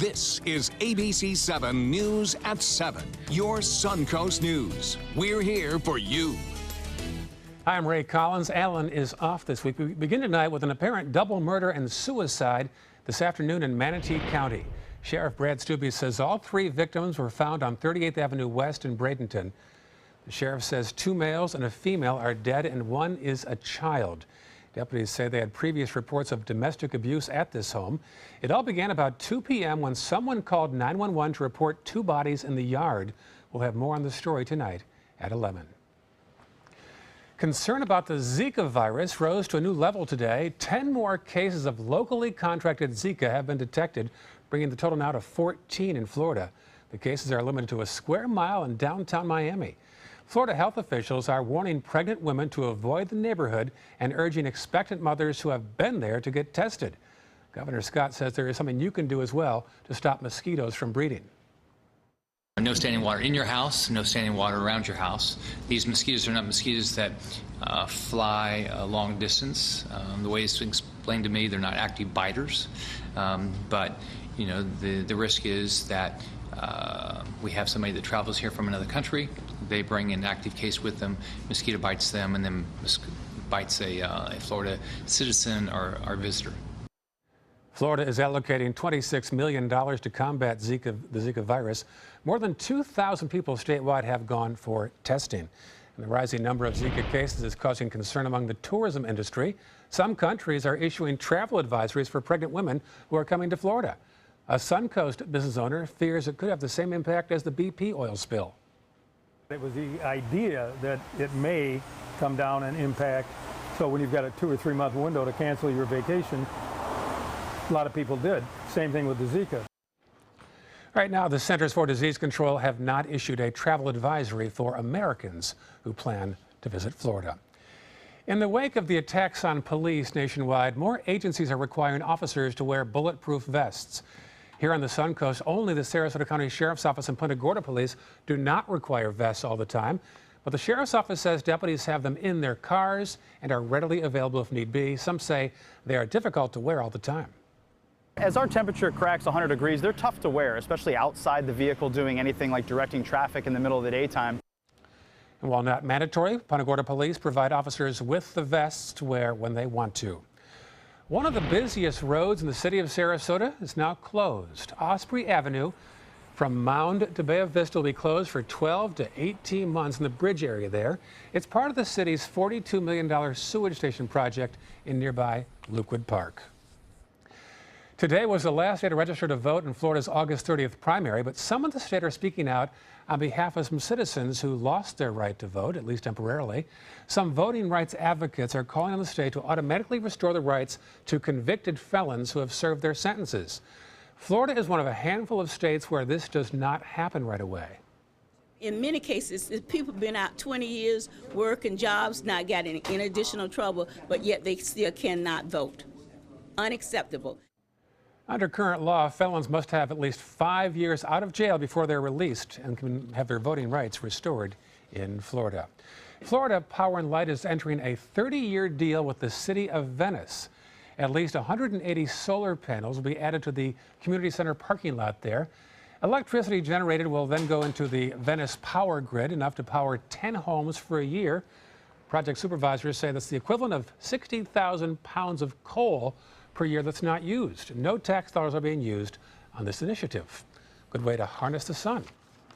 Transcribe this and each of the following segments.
This is ABC 7 News at 7, your Suncoast News. We're here for you. Hi, I'm Ray Collins. Alan is off this week. We begin tonight with an apparent double murder and suicide this afternoon in Manatee County. Sheriff Brad Stubbe says all three victims were found on 38th Avenue West in Bradenton. The sheriff says 2 males and a female are dead and 1 is a child. Deputies say they had previous reports of domestic abuse at this home. It all began about 2 p.m. when someone called 911 to report 2 bodies in the yard. We'll have more on the story tonight at 11. Concern about the Zika virus rose to a new level today. 10 more cases of locally contracted Zika have been detected, bringing the total now to 14 in Florida. The cases are limited to a square mile in downtown Miami. Florida health officials are warning pregnant women to avoid the neighborhood and urging expectant mothers who have been there to get tested. Governor Scott says there is something you can do as well to stop mosquitoes from breeding. No standing water in your house, no standing water around your house. These mosquitoes are not mosquitoes that fly a long distance. The way it's explained to me, they're not active biters. But you know, the risk is that we have somebody that travels here from another country. They bring an active case with them, mosquito bites them, and then bites a Florida citizen or our visitor. Florida is allocating $26 million to combat the Zika virus. More than 2,000 people statewide have gone for testing. And the rising number of Zika cases is causing concern among the tourism industry. Some countries are issuing travel advisories for pregnant women who are coming to Florida. A Suncoast business owner fears it could have the same impact as the BP oil spill. It was the idea that it may come down and impact. So when you've got a 2 or 3 month window to cancel your vacation, a lot of people did. Same thing with the Zika. Right now, the Centers for Disease Control have not issued a travel advisory for Americans who plan to visit Florida. In the wake of the attacks on police nationwide, more agencies are requiring officers to wear bulletproof vests. Here on the Suncoast, only the Sarasota County Sheriff's Office and Punta Gorda Police do not require vests all the time. But the Sheriff's Office says deputies have them in their cars and are readily available if need be. Some say they are difficult to wear all the time. As our temperature cracks 100 degrees, they're tough to wear, especially outside the vehicle doing anything like directing traffic in the middle of the daytime. And while not mandatory, Punta Gorda Police provide officers with the vests to wear when they want to. One of the busiest roads in the city of Sarasota is now closed. Osprey Avenue from Mound to Bay Vista will be closed for 12 to 18 months in the bridge area there. It's part of the city's $42 million sewage station project in nearby Lukewood Park. Today was the last day to register to vote in Florida's August 30th primary, but some of the state are speaking out on behalf of some citizens who lost their right to vote, at least temporarily. Some voting rights advocates are calling on the state to automatically restore the rights to convicted felons who have served their sentences. Florida is one of a handful of states where this does not happen right away. In many cases, people have been out 20 years, working jobs, not getting in additional trouble, but yet they still cannot vote. Unacceptable. Under current law, felons must have at least 5 years out of jail before they're released and can have their voting rights restored in Florida. Florida Power and Light is entering a 30-year deal with the city of Venice. At least 180 solar panels will be added to the community center parking lot there. Electricity generated will then go into the Venice power grid, enough to power 10 homes for a year. Project supervisors say that's the equivalent of 60,000 pounds of coal per year that's not used. No tax dollars are being used on this initiative. Good way to harness the sun.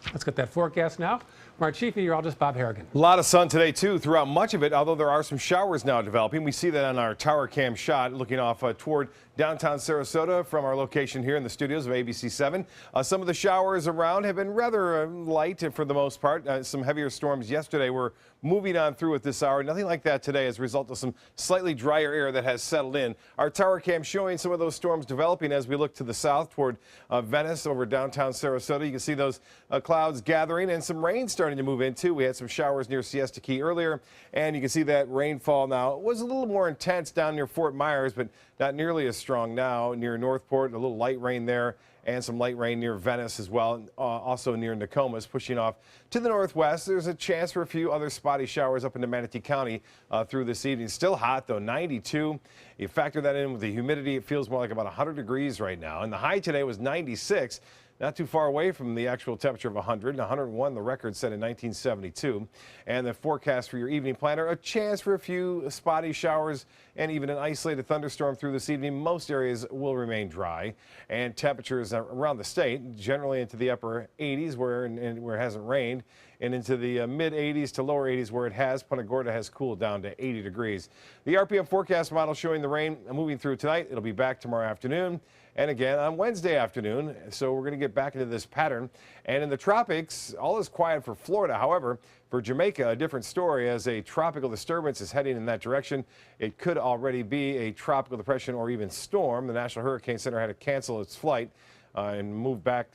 Let's get that forecast now from our chief meteorologist, Bob Harrigan. A lot of sun today, too, throughout much of it, although there are some showers now developing. We see that on our tower cam shot looking off toward downtown Sarasota from our location here in the studios of ABC 7. Some of the showers around have been rather light for the most part. Some heavier storms yesterday were moving on through at this hour. Nothing like that today as a result of some slightly drier air that has settled in. Our tower cam showing some of those storms developing as we look to the south toward Venice over downtown Sarasota. You can see those clouds clouds gathering and some rain starting to move into. We had some showers near Siesta Key earlier, and you can see that rainfall now. It was a little more intense down near Fort Myers, but not nearly as strong now near Northport. A little light rain there, and some light rain near Venice as well, also near Nokomis, pushing off to the northwest. There's a chance for a few other spotty showers up into Manatee County through this evening. Still hot, though, 92. You factor that in with the humidity, it feels more like about 100 degrees right now. And the high today was 96. Not too far away from the actual temperature of 100. 101, the record set in 1972. And the forecast for your evening planner, a chance for a few spotty showers and even an isolated thunderstorm through this evening. Most areas will remain dry. And temperatures around the state, generally into the upper 80s where it hasn't rained, and into the mid 80s to lower 80s where it has. Punta Gorda has cooled down to 80 degrees. The RPM forecast model showing the rain moving through tonight. It'll be back tomorrow afternoon and again on Wednesday afternoon. So we're going to get back into this pattern. And in the tropics, all is quiet for Florida. However, for Jamaica, a different story as a tropical disturbance is heading in that direction. It could already be a tropical depression or even storm. The National Hurricane Center had to cancel its flight and move back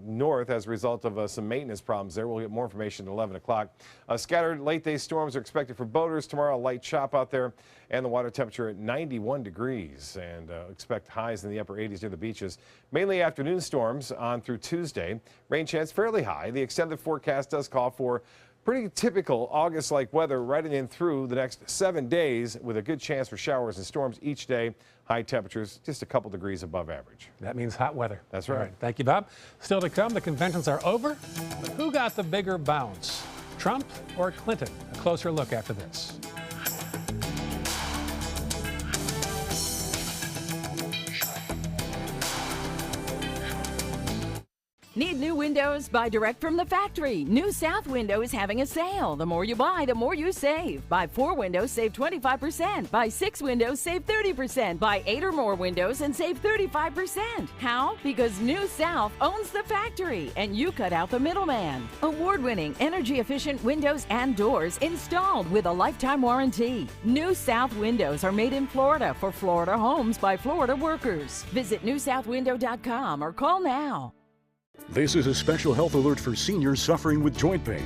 north as a result of some maintenance problems there. We'll get more information at 11 o'clock. Scattered late-day storms are expected for boaters tomorrow. Light chop out there, and the water temperature at 91 degrees. And expect highs in the upper 80s near the beaches. Mainly afternoon storms on through Tuesday. Rain chance fairly high. The extended forecast does call for pretty typical August-like weather right in through the next 7 days with a good chance for showers and storms each day. High temperatures just a couple degrees above average. That means hot weather. That's right. All right. Thank you, Bob. Still to come, the conventions are over. But who got the bigger bounce, Trump or Clinton? A closer look after this. Need new windows? Buy direct from the factory. New South Window is having a sale. The more you buy, the more you save. Buy 4 windows, save 25%. Buy 6 windows, save 30%. Buy 8 or more windows and save 35%. How? Because New South owns the factory and you cut out the middleman. Award-winning, energy-efficient windows and doors installed with a lifetime warranty. New South Windows are made in Florida for Florida homes by Florida workers. Visit newsouthwindow.com or call now. This is a special health alert for seniors suffering with joint pain.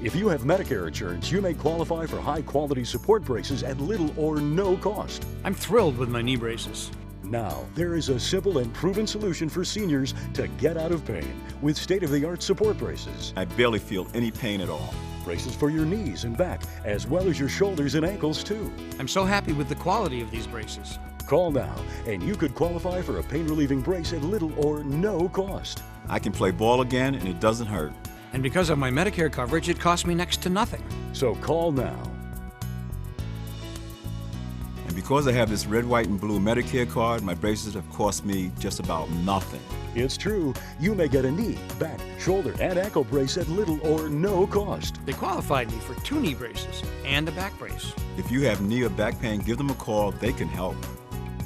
If you have Medicare insurance, you may qualify for high-quality support braces at little or no cost. I'm thrilled with my knee braces. Now, there is a simple and proven solution for seniors to get out of pain with state-of-the-art support braces. I barely feel any pain at all. Braces for your knees and back, as well as your shoulders and ankles, too. I'm so happy with the quality of these braces. Call now, and you could qualify for a pain-relieving brace at little or no cost. I can play ball again, and it doesn't hurt. And because of my Medicare coverage, it costs me next to nothing. So call now. And because I have this red, white, and blue Medicare card, my braces have cost me just about nothing. It's true. You may get a knee, back, shoulder, and ankle brace at little or no cost. They qualified me for 2 knee braces and a back brace. If you have knee or back pain, give them a call. They can help.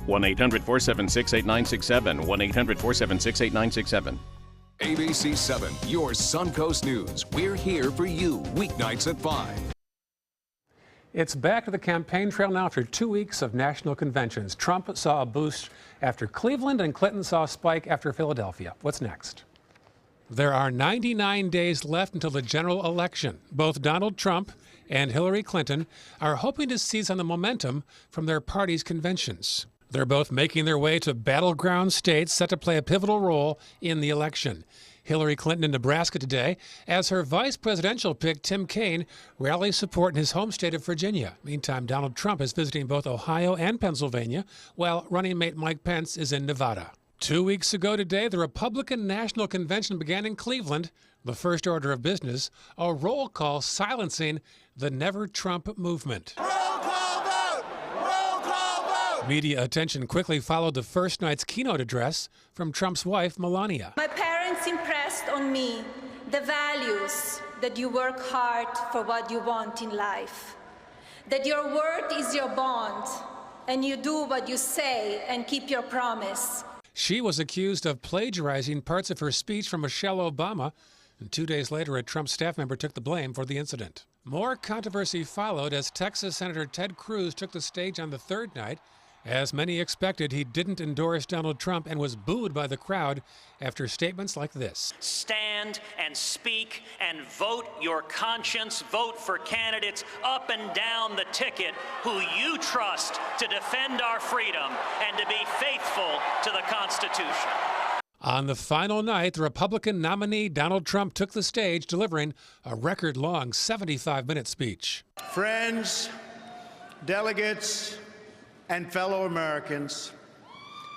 1-800-476-8967. 1-800-476-8967. ABC 7, your Suncoast News. We're here for you weeknights at 5. It's back to the campaign trail now after 2 weeks of national conventions. Trump saw a boost after Cleveland and Clinton saw a spike after Philadelphia. What's next? There are 99 days left until the general election. Both Donald Trump and Hillary Clinton are hoping to seize on the momentum from their party's conventions. They're both making their way to battleground states set to play a pivotal role in the election. Hillary Clinton in Nebraska today as her vice presidential pick, Tim Kaine, rallies support in his home state of Virginia. Meantime, Donald Trump is visiting both Ohio and Pennsylvania, while running mate Mike Pence is in Nevada. 2 weeks ago today, the Republican National Convention began in Cleveland. The first order of business, a roll call silencing the Never Trump movement. Media attention quickly followed the first night's keynote address from Trump's wife, Melania. My parents impressed on me the values that you work hard for what you want in life, that your word is your bond, and you do what you say and keep your promise. She was accused of plagiarizing parts of her speech from Michelle Obama, and 2 days later, a Trump staff member took the blame for the incident. More controversy followed as Texas Senator Ted Cruz took the stage on the third night As many expected, he didn't endorse Donald Trump and was booed by the crowd after statements like this. Stand and speak and vote your conscience. Vote for candidates up and down the ticket who you trust to defend our freedom and to be faithful to the Constitution. On the final night, the Republican nominee Donald Trump took the stage, delivering a record-long 75-minute speech. Friends, delegates, and fellow Americans,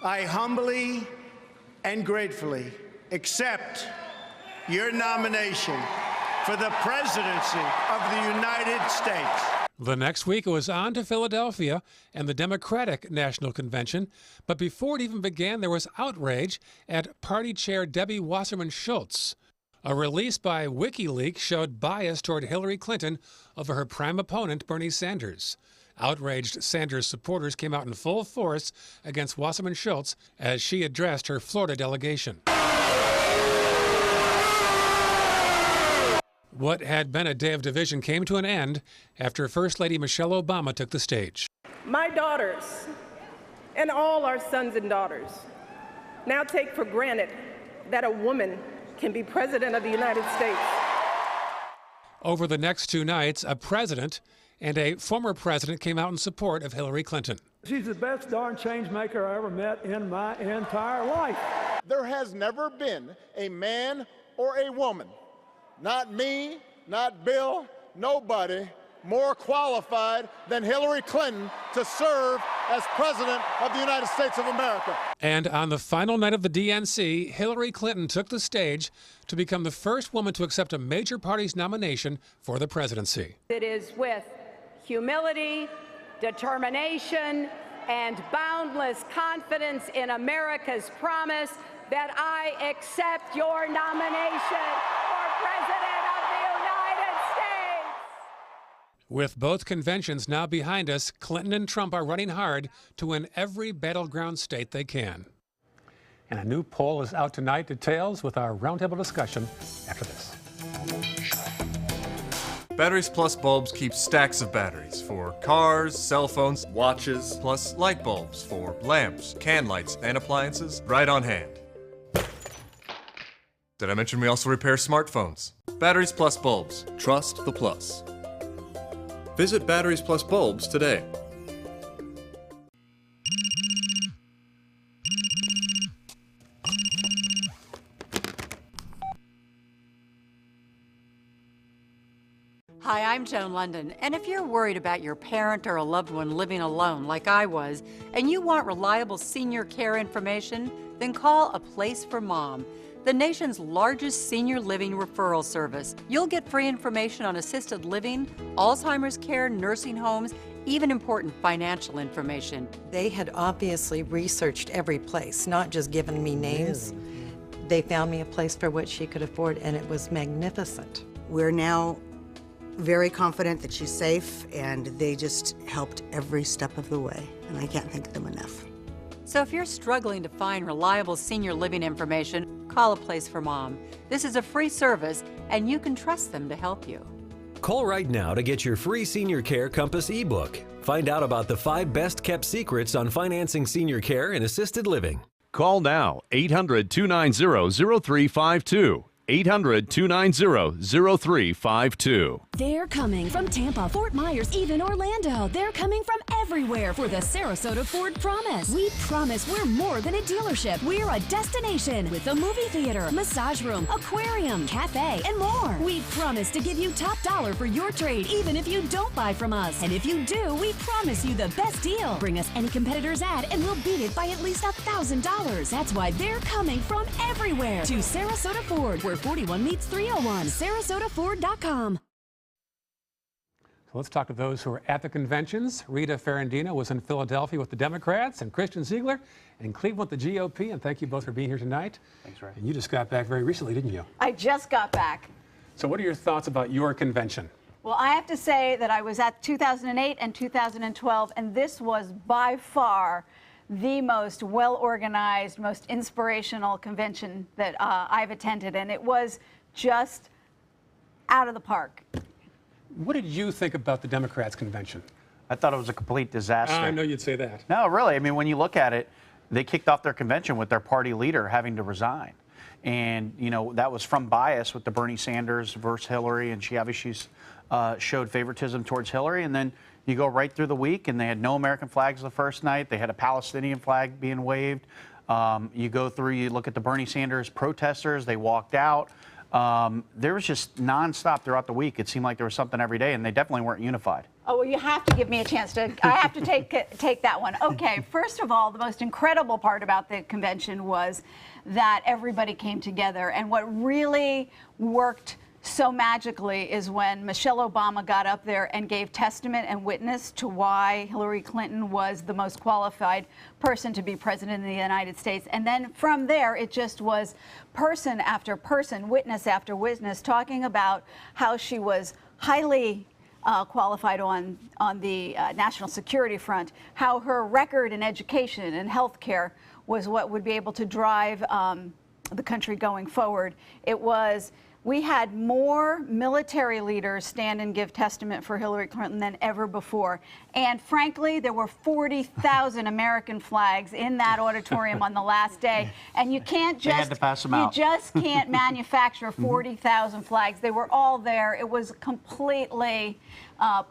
I humbly and gratefully accept your nomination for the presidency of the United States. The next week, it was on to Philadelphia and the Democratic National Convention. But before it even began, there was outrage at party chair Debbie Wasserman Schultz. A release by WikiLeaks showed bias toward Hillary Clinton over her prime opponent, Bernie Sanders. Outraged Sanders supporters came out in full force against Wasserman Schultz as she addressed her Florida delegation. What had been a day of division came to an end after First Lady Michelle Obama took the stage. My daughters and all our sons and daughters now take for granted that a woman can be president of the United States. Over the next two nights, a president and a former president came out in support of Hillary Clinton. She's the best darn change maker I ever met in my entire life. There has never been a man or a woman, not me, not Bill, nobody, more qualified than Hillary Clinton to serve as President of the United States of America. And on the final night of the DNC, Hillary Clinton took the stage to become the first woman to accept a major party's nomination for the presidency. It is with humility, determination, and boundless confidence in America's promise that I accept your nomination for President of the United States. With both conventions now behind us, Clinton and Trump are running hard to win every battleground state they can. And a new poll is out tonight. Details with our roundtable discussion after this. Batteries Plus bulbs keep stacks of batteries for cars, cell phones, watches, plus light bulbs for lamps, can lights, and appliances right on hand. Did I mention we also repair smartphones? Batteries Plus bulbs. Trust the plus. Visit Batteries Plus bulbs today. Hi, I'm Joan London, and if you're worried about your parent or a loved one living alone like I was, and you want reliable senior care information, then call A Place for Mom, the nation's largest senior living referral service. You'll get free information on assisted living, Alzheimer's care, nursing homes, even important financial information. They had obviously researched every place, not just given me names. They found me a place for what she could afford, and it was magnificent. We're now very confident that she's safe, and they just helped every step of the way, and I can't thank them enough. So if you're struggling to find reliable senior living information, call A Place for Mom. This is a free service, and you can trust them to help you. Call right now to get your free Senior Care Compass ebook. Find out about the 5 best-kept secrets on financing senior care and assisted living. Call now, 800-290-0352. 800-290-0352. They're coming from Tampa, Fort Myers, even Orlando. They're coming from everywhere for the Sarasota Ford Promise. We promise we're more than a dealership. We're a destination with a movie theater, massage room, aquarium, cafe, and more. We promise to give you top dollar for your trade, even if you don't buy from us. And if you do, we promise you the best deal. Bring us any competitor's ad and we'll beat it by at least $1,000. That's why they're coming from everywhere to Sarasota Ford, where 41 meets 301. SarasotaFord.com. So let's talk to those who are at the conventions. Rita Ferrandino was in Philadelphia with the Democrats, and Christian Ziegler in Cleveland with the GOP. And thank you both for being here tonight. Thanks, Ray. And you just got back very recently, didn't you? I just got back. So what are your thoughts about your convention? Well, I have to say that I was at 2008 and 2012, and this was by far the most well-organized, most inspirational convention that I've attended, and it was just out of the park. What did you think about the Democrats' convention? I thought it was a complete disaster. I know you'd say that. No, really. I mean, when you look at it, they kicked off their convention with their party leader having to resign. And, you know, that was from bias with the Bernie Sanders versus Hillary, and she obviously showed favoritism towards Hillary. And then you go right through the week, and they had no American flags the first night. They had a Palestinian flag being waved. You go through, you look at the Bernie Sanders protesters, they walked out. There was just nonstop throughout the week. It seemed like there was something every day, and they definitely weren't unified. Oh, well, you have to give me a chance to, I have to take that one. Okay, first of all, the most incredible part about the convention was that everybody came together. And what really worked so magically is when Michelle Obama got up there and gave testament and witness to why Hillary Clinton was the most qualified person to be president of the United States. And then from there, it just was person after person, witness after witness, talking about how she was highly qualified on the national security front, how her record in education and health care was what would be able to drive the country going forward. It was, we had more military leaders stand and give testament for Hillary Clinton than ever before. And frankly, there were 40,000 American flags in that auditorium on the last day. And you can't just, they had to pass them out. You just can't manufacture 40,000 flags. They were all there. It was completely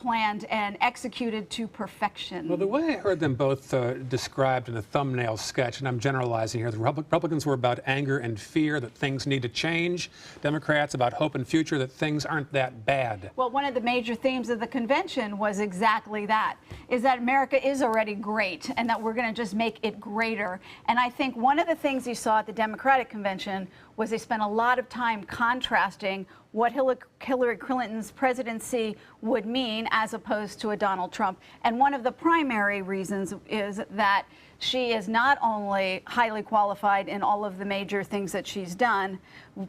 planned and executed to perfection. Well, the way I heard them both described in a thumbnail sketch, and I'm generalizing here, the Republicans were about anger and fear that things need to change. Democrats about hope and future that things aren't that bad. Well, one of the major themes of the convention was exactly that, is that America is already great and that we're going to just make it greater. And I think one of the things you saw at the Democratic convention was they spent a lot of time contrasting what Hillary Clinton's presidency would mean as opposed to a Donald Trump. And one of the primary reasons is that she is not only highly qualified in all of the major things that she's done,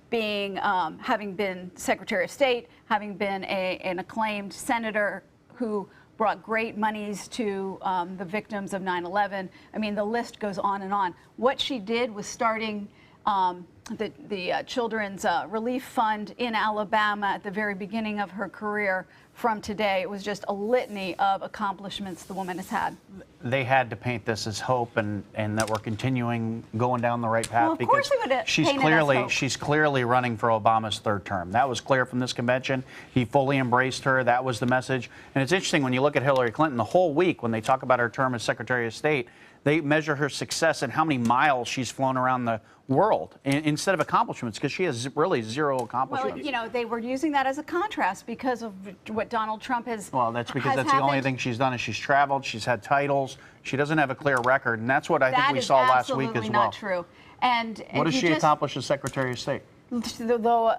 being having been Secretary of State, having been an acclaimed senator who brought great monies to the victims of 9/11. I mean, the list goes on and on. What she did was starting the Children's Relief Fund in Alabama at the very beginning of her career from today. It was just a litany of accomplishments the woman has had. They had to paint this as hope and that we're continuing going down the right path, well, of course because they would she's clearly running for Obama's third term. That was clear from this convention. He fully embraced her. That was the message. And it's interesting when you look at Hillary Clinton, the whole week when they talk about her term as Secretary of State, they measure her success and how many miles she's flown around the world instead of accomplishments, because she has really zero accomplishments. Well, you know, they were using that as a contrast because of what Donald Trump has. Well, that's because that's the only thing she's done is she's traveled, she's had titles, she doesn't have a clear record, and that's what I think we saw last week as well. That is absolutely not true. And what does she accomplish as Secretary of State? Though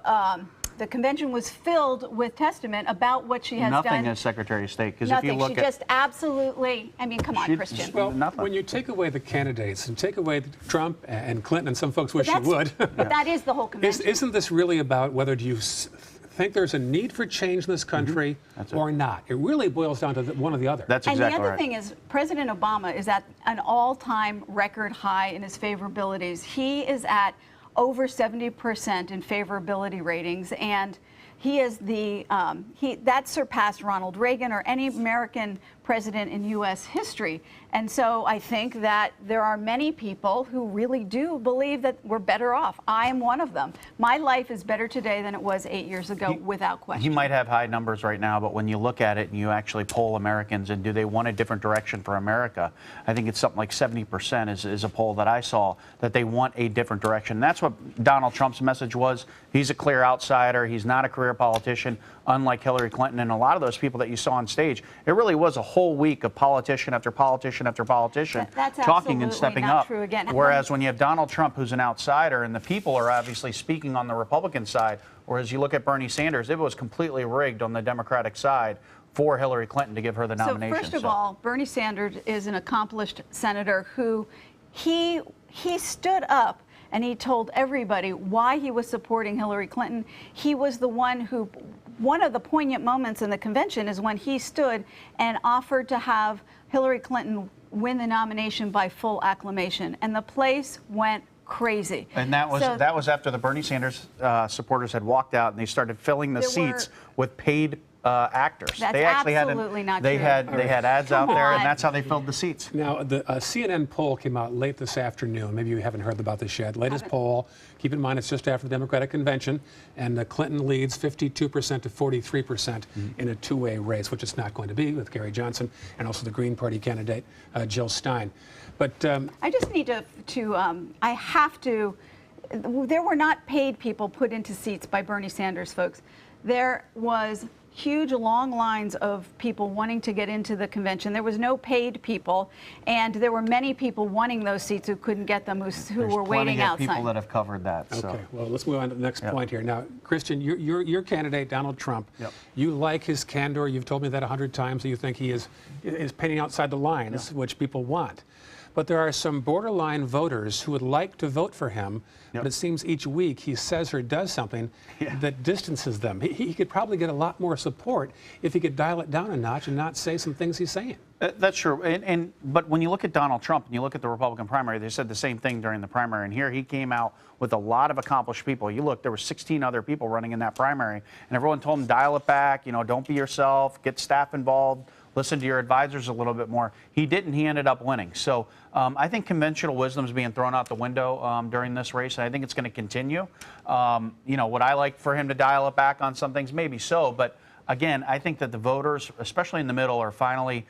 the convention was filled with testament about what she has done. Nothing as Secretary of State, because if you look she just absolutely, I mean, come on, Christian. Well, when you take away the candidates and take away Trump and Clinton, and some folks wish you would. But that is the whole convention. Isn't this really about whether do you think there's a need for change in this country or not? It really boils down to one or the other. That's exactly right. And the other thing is, President Obama is at an all-time record high in his favorabilities. He is at over 70% in favorability ratings, and he is that surpassed Ronald Reagan or any American president in U.S. history. And so I think that there are many people who really do believe that we're better off. I am one of them. My life is better today than it was 8 years ago, without question. He might have high numbers right now, but when you look at it and you actually poll Americans and do they want a different direction for America, I think it's something like 70% is a poll that I saw, that they want a different direction. That's what Donald Trump's message was. He's a clear outsider. He's not a career politician, unlike Hillary Clinton and a lot of those people that you saw on stage. It really was a whole week of politician after politician after politician talking and stepping up. True again. Whereas when you have Donald Trump, who's an outsider, and the people are obviously speaking on the Republican side, whereas you look at Bernie Sanders, it was completely rigged on the Democratic side for Hillary Clinton to give her the nomination. So first of all, Bernie Sanders is an accomplished senator who he stood up and he told everybody why he was supporting Hillary Clinton. He was the one who, one of the poignant moments in the convention is when he stood and offered to have Hillary Clinton win the nomination by full acclamation, and the place went crazy. And that was after the Bernie Sanders supporters had walked out and they started filling the seats with paid actors. That's they actually absolutely not they true. had ads out there, and that's how they filled the seats. Now, the CNN poll came out late this afternoon. Maybe you haven't heard about this yet. Latest poll, keep in mind it's just after the Democratic convention, and Clinton leads 52% to 43% in a two-way race, which it's not going to be with Gary Johnson and also the Green Party candidate, Jill Stein. But I just need I have to, there were not paid people put into seats by Bernie Sanders, folks. There was huge long lines of people wanting to get into the convention. There was no paid people, and there were many people wanting those seats who couldn't get them, who were waiting outside. There's plenty of people that have covered that. So. Okay, well, let's move on to the next point here. Now, Christian, your candidate, Donald Trump, you like his candor. You've told me that 100 times, that you think he is painting outside the lines, which people want. But there are some borderline voters who would like to vote for him, but it seems each week he says or does something that distances them. He could probably get a lot more support if he could dial it down a notch and not say some things he's saying. That's true. But when you look at Donald Trump and you look at the Republican primary, they said the same thing during the primary. And here he came out with a lot of accomplished people. You look, there were 16 other people running in that primary, and everyone told him, dial it back, don't be yourself, get staff involved, listen to your advisors a little bit more. He didn't. He ended up winning. So I think conventional wisdom is being thrown out the window during this race, and I think it's going to continue. Would I like for him to dial it back on some things? Maybe so. But again, I think that the voters, especially in the middle, are finally,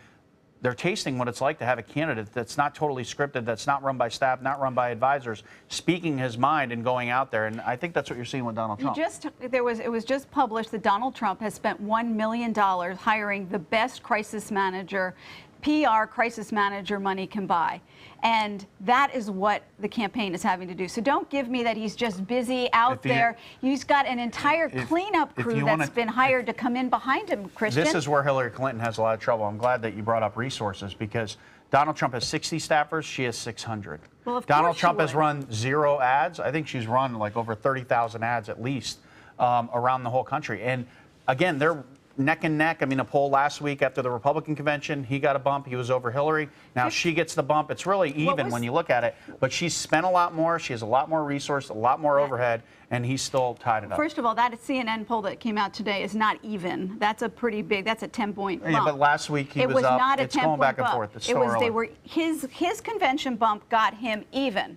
they're tasting what it's like to have a candidate that's not totally scripted, that's not run by staff, not run by advisors, speaking his mind and going out there. And I think that's what you're seeing with Donald Trump. It was just published that Donald Trump has spent $1 million hiring the best crisis manager, PR crisis manager money can buy. And that is what the campaign is having to do. So don't give me that he's just busy out there. He's got an entire cleanup crew that's been hired to come in behind him, Christian. This is where Hillary Clinton has a lot of trouble. I'm glad that you brought up resources, because Donald Trump has 60 staffers. She has 600. Well, of Donald course Trump she has would. run 0 ads. I think she's run like over 30,000 ads at least around the whole country. And again, they're neck and neck. I mean, a poll last week after the Republican convention, he got a bump. He was over Hillary. Now she gets the bump. It's really even when you look at it. But she's spent a lot more. She has a lot more resource, a lot more overhead, and he's still tied it up. First of all, that CNN poll that came out today is not even. That's a pretty big. That's a 10-point bump. Yeah, but last week he was up. Not a it's going back and bump. forth. It's it still was. early. They were his convention bump got him even.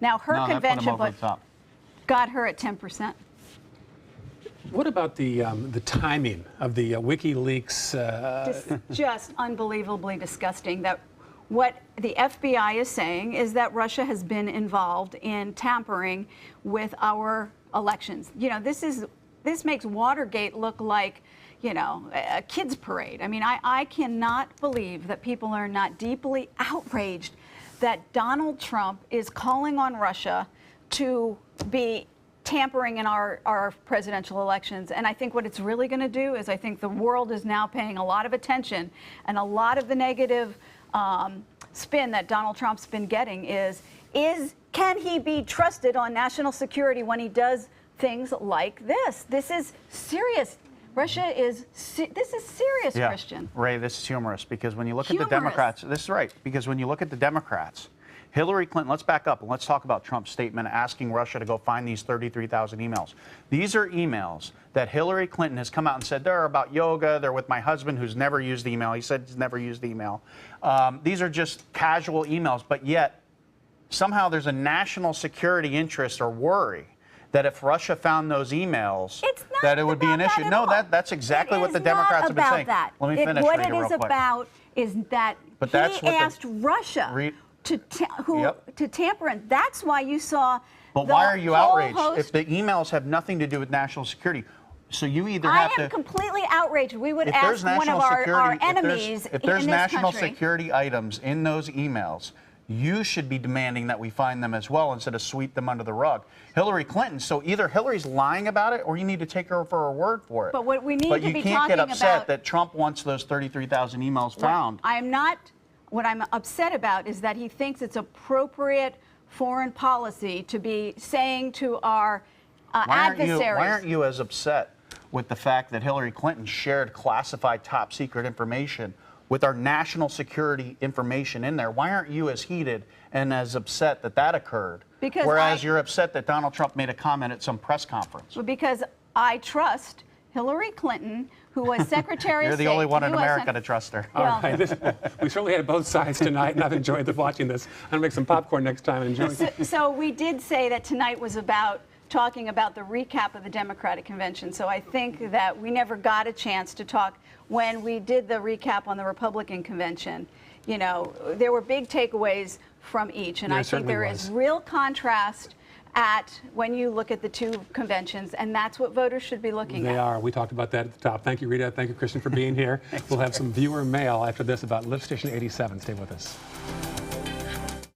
Now her convention bump got her at 10%. What about the timing of the WikiLeaks? Just unbelievably disgusting. That what the FBI is saying is that Russia has been involved in tampering with our elections. This makes Watergate look like, a kids' parade. I mean, I cannot believe that people are not deeply outraged that Donald Trump is calling on Russia to be tampering in our presidential elections. And I think what it's really going to do is I think the world is now paying a lot of attention, and a lot of the negative spin that Donald Trump's been getting is can he be trusted on national security when he does things like this? This is serious. Russia is, this is serious, Christian. Ray, this is humorous, because when you look at the Democrats, this is right, because when you look at the Democrats, Hillary Clinton, let's back up and let's talk about Trump's statement asking Russia to go find these 33,000 emails. These are emails that Hillary Clinton has come out and said, they're about yoga, they're with my husband who's never used email. He said he's never used email. These are just casual emails, but yet somehow there's a national security interest or worry that if Russia found those emails, that it would be an issue. No, that's exactly what the Democrats have been saying. Let me finish. What it is about is that he asked Russia to tamper in. That's why you saw. But why are you outraged if the emails have nothing to do with national security? So you either have to. I am completely outraged. We would ask one of our enemies if there's national security items in those emails, you should be demanding that we find them as well instead of sweep them under the rug. Hillary Clinton, so either Hillary's lying about it or you need to take her for her word for it. But what we need to be talking about. But you can't get upset that Trump wants those 33,000 emails found. What I'm upset about is that he thinks it's appropriate foreign policy to be saying to our adversaries. Why aren't you as upset with the fact that Hillary Clinton shared classified top secret information with our national security information in there? Why aren't you as heated and as upset that that occurred? Whereas you're upset that Donald Trump made a comment at some press conference. Because I trust Hillary Clinton, who was Secretary of You're State. the only one in US America to trust her. All right. We certainly had both sides tonight, and I've enjoyed watching this. I'm going to make some popcorn next time and enjoy it. So we did say that tonight was about talking about the recap of the Democratic Convention. So I think that we never got a chance to talk when we did the recap on the Republican Convention. You know, there were big takeaways from each, and I think there is real contrast when you look at the two conventions, and that's what voters should be looking at. They are. We talked about that at the top. Thank you, Rita. Thank you, Kristen, for being here. We'll have some viewer mail after this about Lift Station 87. Stay with us.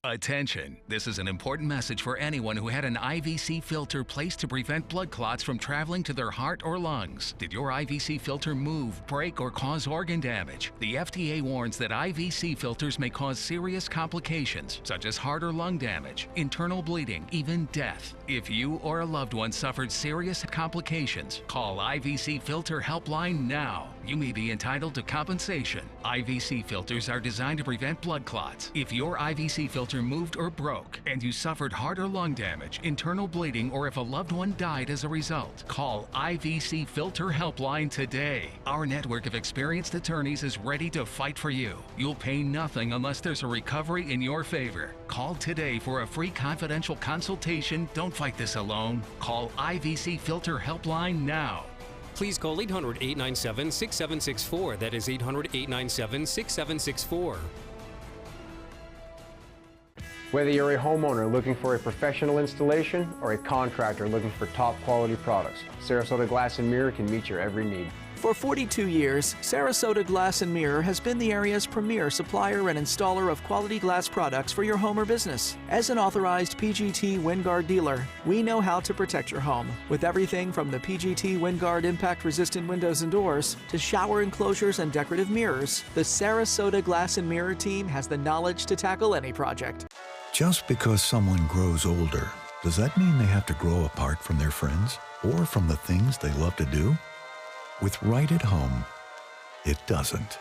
Attention. This is an important message for anyone who had an IVC filter placed to prevent blood clots from traveling to their heart or lungs. Did your IVC filter move, break, or cause organ damage? The FDA warns that IVC filters may cause serious complications, such as heart or lung damage, internal bleeding, even death. If you or a loved one suffered serious complications, call IVC Filter Helpline now. You may be entitled to compensation. IVC filters are designed to prevent blood clots. If your IVC filter moved or broke and you suffered heart or lung damage, internal bleeding, or if a loved one died as a result, call IVC Filter Helpline today. Our network of experienced attorneys is ready to fight for you. You'll pay nothing unless there's a recovery in your favor. Call today for a free confidential consultation. Don't fight this alone. Call IVC Filter Helpline now. Please call 800-897-6764. That is 800-897-6764. Whether you're a homeowner looking for a professional installation or a contractor looking for top quality products, Sarasota Glass and Mirror can meet your every need. For 42 years, Sarasota Glass and Mirror has been the area's premier supplier and installer of quality glass products for your home or business. As an authorized PGT WinGuard dealer, we know how to protect your home with everything from the PGT WinGuard impact-resistant windows and doors to shower enclosures and decorative mirrors. The Sarasota Glass and Mirror team has the knowledge to tackle any project. Just because someone grows older, does that mean they have to grow apart from their friends or from the things they love to do? With Right at Home, it doesn't.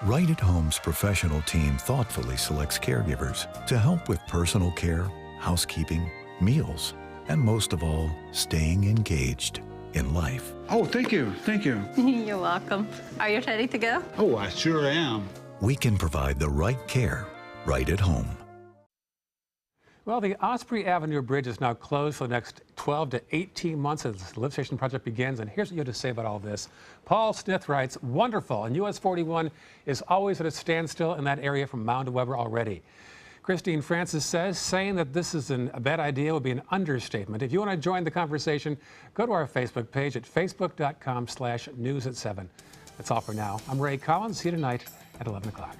Right at Home's professional team thoughtfully selects caregivers to help with personal care, housekeeping, meals, and most of all, staying engaged in life. Oh, thank you, thank you. You're welcome. Are you ready to go? Oh, I sure am. We can provide the right care right at home. Well, the Osprey Avenue Bridge is now closed for the next 12 to 18 months as the lift station project begins. And here's what you have to say about all this. Paul Smith writes, wonderful, and US 41 is always at a standstill in that area from Mound to Weber already. Christine Francis says, saying that this is a bad idea would be an understatement. If you want to join the conversation, go to our Facebook page at facebook.com/news at 7. That's all for now. I'm Ray Collins. See you tonight at 11 o'clock.